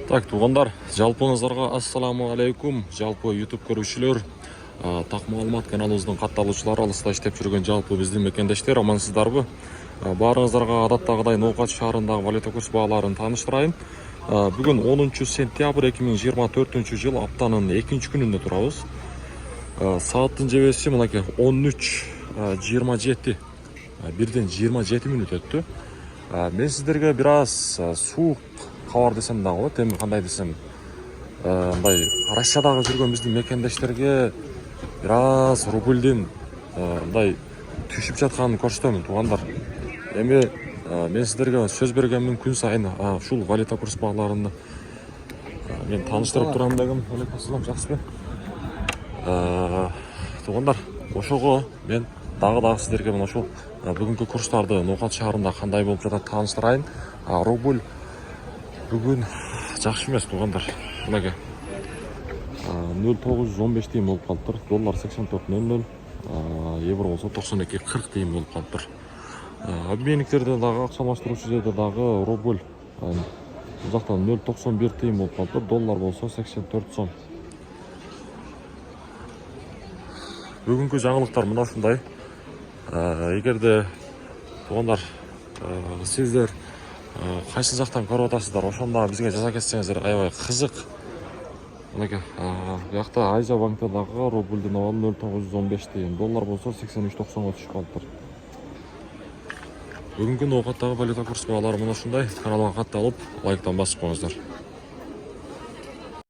Так, туғандар, жалпыңыздарга ассаламу алейкум. Жалпы YouTube көрүүчүлөр, так маалымат каналыбыздын катталуучулары, алыста иштеп жүргөн жалпы биздин мекендештер, амансыздарбы? Баарыңыздарга адаттагыдай Ноокат шаарындагы валюта курс бааларын тааныштырайын. Бүгүн 10 сентябрь 2024 жыл, аптанын 2-күнүндө турабыз. Сааттын жебеси мынакей 13:27, 1:27 мүнөт өттү. Мен сиздерге бир аз суук кабар десем дагы болот. Эми кандай десем, мындай Россиядагы жүргөн биздин мекендештерге бир аз рубльдин мындай түшүп жатканын көрсөтөмүн туугандар. Эми мен сиздерге сөз бергенмин, күн сайын ушул валюта курс бааларында мен тааныштырып турам дегем. Алейкум ассалам, жакшысызбы? Туугандар, ошого мен дагы сиздерге мына ушул бүгүнкү курстарды Ноокат шаарында кандай болуп жатат тааныштырайын. Рубль бүгүн жакшы эмес туугандар. Мынакей 0,915 тиын болуп калыптыр. Доллар 84,00, евро болсо 92,40 тиын болуп калыптыр. Обменниктерде дагы, акча алмаштыруучу жерде дагы рубль бул жактан 0,91 тиын болуп калыптыр. Доллар болсо 84 сом. Бүгүнкү жаңылыктар мына ушундай. Эгерде туугандар сиздер кайсы жактан көрүп атасыздар, ошондо бизге жаза кетсеңиздер аябай кызык. Мынакей бuyakta Айза банкта дагы рубльдин абалы 0,915 тиын, доллар болсо 83,90 түшүп калыптыр. Бүгүнкү Ноокаттагы валюта курс баалары мына ушундай. Каналга катталып, лайктан басып коюңуздар.